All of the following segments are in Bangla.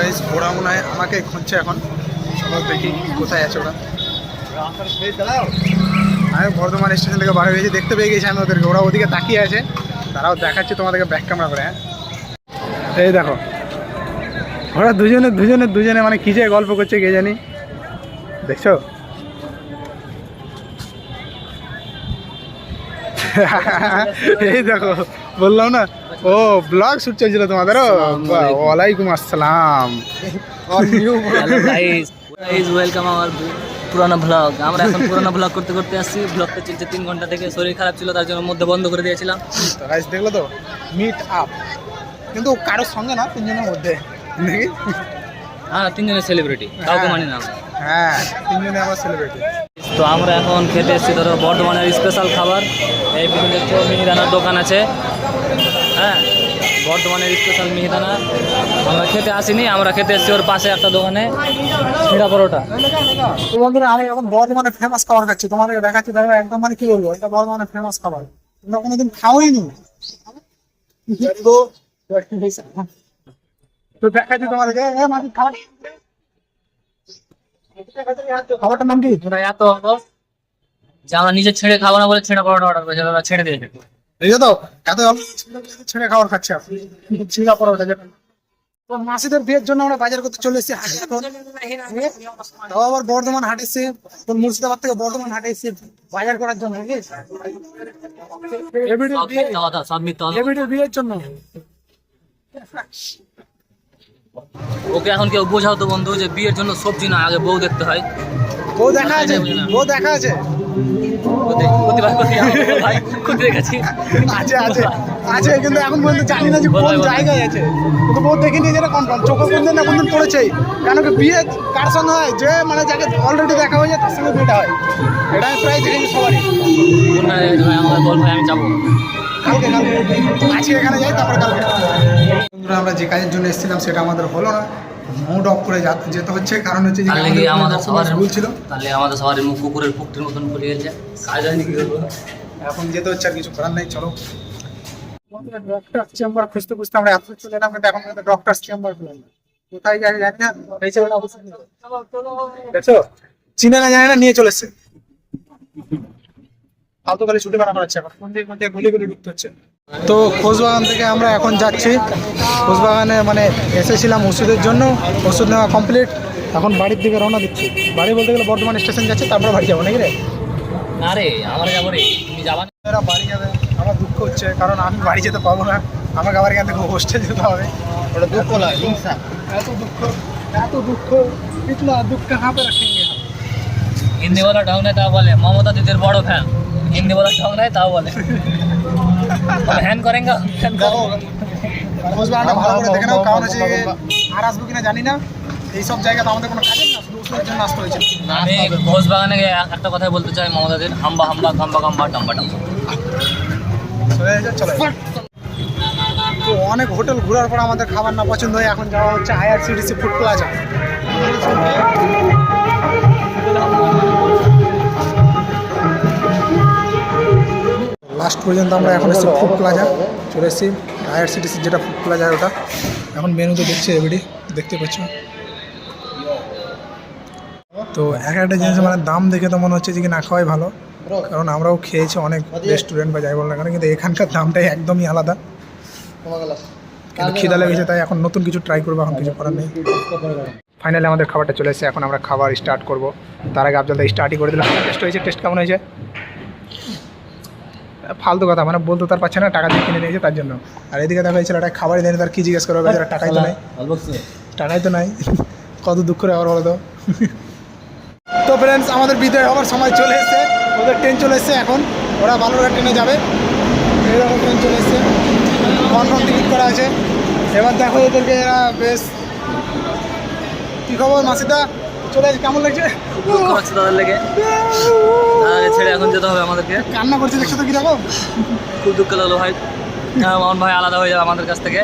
গাইস ওরা মনে হয় আমাকে খুঁজছে এখন। চলো দেখি কোথায় আছে ওরা। আমি বর্ধমান স্টেশন থেকে বার হয়ে গেছি, দেখতে পেয়ে গেছি আমি ওদেরকে, ওরা ওদিকে তাকিয়ে আছে। তারাও দেখাচ্ছে তোমাদেরকে ব্যাক ক্যামেরা করে। হ্যাঁ এই দেখো ওরা দুজনে মানে কি যে গল্প করছে কে জানি, দেখছো? এই দেখো বললাম না, ও ব্লগ শুট চলছিল তোমাদেরও। ওয়ালাইকুম আসসালাম। ওয়েলকাম আমার পুরানো ব্লগ। আমরা এখন পুরানো ব্লগ করতে করতে আসছি। ব্লগটা চলছে 3 ঘন্টা থেকে, শরীর খারাপ ছিল তার জন্য মধ্যে বন্ধ করে দিয়েছিলাম। তো গাইস দেখলো তো মিট আপ, কিন্তু কারোর সঙ্গে না, তিনজনের মধ্যে নাকি? হ্যাঁ 3 জনের সেলিব্রিটি, কাউকে মানি না। হ্যাঁ 3 জনে আমরা সেলিব্রিটি। তো আমরা এখন খেতে এসেছি ধরো বর্ধমানের স্পেশাল খাবার। এই বিভিন্ন মিহিদানার দোকান আছে। হ্যাঁ বর্ধমানের স্পেশাল মিহিদানা। আমরা খেতে আসিনি, আমরা খেতে এসেছি ওর পাশে একটা দোকানে ছিঁড়া পরোটা। তো বন্ধুরা আমি এখন বর্ধমানে ফেমাস খাবার খাচ্ছি, তোমাদেরকে দেখাচ্ছি। দেখো একদম মানে কি বলবো, এটা বর্ধমানের ফেমাস খাবার, তোমরা কোনোদিন খাওয়াইনি। তো দেখাচ্ছি তোমাদেরকে খাবারটার নাম কি? তোরা এত যে আমরা নিজে ছেড়ে খাবো না বলে ছেঁড়া পরোটা অর্ডার করেছি, ওরা ছেড়ে দিয়েছে। এই তো এত ছেড়ে খাবার খাচ্ছে ছিঁড়া পরোটা। যেটা তো মাসিদের বিয়ের জন্য আমরা বাজার করতে চলে এসেছি হাটে। এখন তাও আবার বর্ধমান হাট এসে, মুর্শিদাবাদ থেকে বর্ধমান হাটে এসে বাজার করার জন্য, বিয়ের জন্য। ওকে এখন কেউ বোঝাও তো বন্ধু যে বিয়ের জন্য সবজি না, আগে বউ দেখতে হয়। বউ দেখা আছে, বউ দেখা আছে, আছে কিন্তু এখন পর্যন্ত জানি না যে কোন জায়গায় আছে। কিন্তু বউ দেখিনি যেটা কনফার্ম, চোখে কোনদিন না কোনদিন পড়েছে। কেন কি বিয়ে কার সঙ্গে হয়, যে মানে যাকে অলরেডি দেখা হয়ে যায় তার সঙ্গে বিয়েটা হয়। এটা আমি প্রায় দেখেছি সবারই। আমি যাবো কালকে আজকে এখানে যাই, তারপরে কালকে। বন্ধুরা আমরা যে কাজের জন্য এসেছিলাম সেটা আমাদের হলো না, মুড অফ করে যেতে হচ্ছে। কারণ হচ্ছে যে আমাদের সবার ভুল ছিল, তাহলে আমাদের সবার মুখ কুকুরের পুকটির মতন ফুলে গেছে। কাজ হয়নি, কি করবো এখন যেতে হচ্ছে, আর কিছু করার নেই। চলো ডক্টর চেম্বার খুঁজতে খুঁজতে আমরা এত চলে এলাম, কিন্তু এখন ডক্টর চেম্বার পেলাম না। কোথায় যাই জানি না, এই ছেলেটা দেখছো চিনে না জানি না নিয়ে চলে এসছে। ফালতু খালি ছুটি বানা করাচ্ছে, এখন কোন দিকে গুলি গুলি ঢুকতে হচ্ছে। তো খোঁজবাগান থেকে আমরা এখন যাচ্ছি। খোঁজবাগানে মানে এসেছিলাম ওষুধের জন্য, ওষুধ নেওয়া কমপ্লিট। এখন বাড়ির দিকে রওনা দিচ্ছি। বাড়ি বলতে গেলে বর্ধমান স্টেশন যাচ্ছে, তারপরে বাড়ি যাবো নাকি রে? না রে আমরা যাবো রে, তুমি যাবা না? এরা বাড়ি যাবে, আমার দুঃখ হচ্ছে, কারণ আমি বাড়ি যেতে পারবো না। আমাকে আবার এখান থেকে হোস্টেল যেতে হবে। ওটা দুঃখ নয়, হিংসা। এত দুঃখ ইতনা দুঃখ কাহা পে রাখেंगे हम। হিন্দি বলা ঢং নাই তাও বলে মমতা দিদির বড় ফ্যান। হিন্দি বলা ঢং নাই তাও বলে হ্যান করেঙ্গা। খোঁজবাগানটা ভালো করে দেখে নাও, কারণ হচ্ছে আর আসবো কিনা জানি না। এইসব জায়গা তো আমাদের কোনো কাজের না, শুধু ওষুধের জন্য আসতে হয়েছে। আমি খোঁজবাগানে একটা কথাই বলতে চাই, মমতা দিদির হাম্বা হাম্বা গাম্বা গাম্বা টাম্বা টাম্বা। চলে তো অনেক হোটেল ঘোরার পর আমাদের খাবার না পছন্দ হয়ে এখন যাওয়া হচ্ছে IRCTC ফুড প্লাজা। লাস্ট পর্যন্ত আমরা এখন এসেছি ফুড প্লাজা, চলে এসেছি IRCTC যেটা ফুড প্লাজা ওটা। এখন মেনুতে দেখছি এভরিডি, দেখতে পাচ্ছ। তো এক একটা জিনিস মানে দাম দেখে তো মনে হচ্ছে যে কি না খাওয়াই ভালো, কারণ আমরাও খেয়েছি অনেক রেস্টুরেন্ট বা যাই বল না কেন, কিন্তু এখানকার দামটাই একদমই আলাদা। কিন্তু খিদা লেগেছে তাই এখন নতুন কিছু ট্রাই করবো, এখন কিছু করার নেই। ফাইনালি আমাদের খাবারটা চলে এসেছে, এখন আমরা খাবার স্টার্ট করবো। তার আগে আফজাল স্টার্টই করে দিলাম। টেস্ট হয়েছে, টেস্ট কেমন হয়েছে? ফালতু কথা, মানে বলতে তার পারছে না, টাকা দিয়ে কিনে নিয়েছে তার জন্য। আর এদিকে দেখা হয়েছিল একটা খাবারই দেয়নি, তার কি জিজ্ঞেস করবে, যারা টাকাই তো নাই, টাকাই তো নাই। কত দুঃখ রে আবার বলো তো। তো ফ্রেন্ডস আমাদের বিদায় হওয়ার সময় চলে এসেছে, ওদের ট্রেন চলে এসেছে। এখন ওরা বালুরঘাট ট্রেনে যাবে, এইরকম ট্রেন চলে এসেছে, কনফার্ম টিকিট করা আছে। এবার দেখো এদেরকে, এরা বেশ কী খবর মাসিদা, চলে এসে কেমন লাগছে? তাদের লেগে ছেড়ে এখন যেতে হবে আমাদেরকে। কান্না করছে দেখছো তো কীরকম, খুব দুঃখ লাগলো ভাই। মামন ভাই আলাদা হয়ে যাবে আমাদের কাছ থেকে।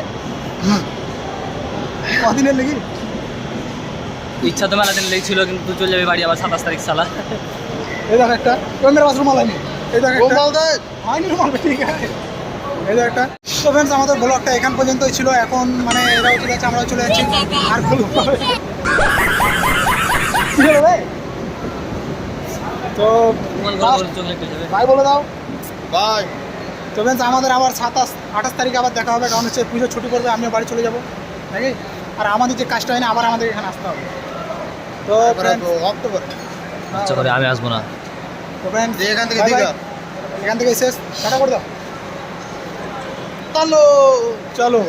কদিনের লেগে ইচ্ছা তো মেলা দিন লেগেছিল, কিন্তু তুই চলে যাবি বাড়ি আবার 27 তারিখ সালা। এই দেখো একটা মেরে বাথরুম মাল হয়নি, এই দেখো একটা হয়নি মাল, ঠিক আছে এই দেখো একটা তো ফ্রেন্ডস আমাদের ব্লগটা এখান পর্যন্তই ছিল। এখন মানে এরাও ঠিক আছে, আমরাও চলে যাচ্ছি। আর বলবো কি হলো ভাই? তো ভাই বলে দাও বাই। তো ফ্রেন্ডস আমাদের আবার 27-28 তারিখে আবার দেখা হবে, কারণ হচ্ছে পুজো ছুটি পড়বে, আমিও বাড়ি চলে যাবো নাকি। আর আমাদের যে কাজটা হয় না, আবার আমাদের এখানে আসতে হবে। তো ফ্রেন্ডস অক্টোবর আচ্ছা করে আমি আসবো না। তো ফ্রেন্ডস এখান থেকে দীঘা। এখান থেকে শেষ, টাটা করে দাও। চলো চলো।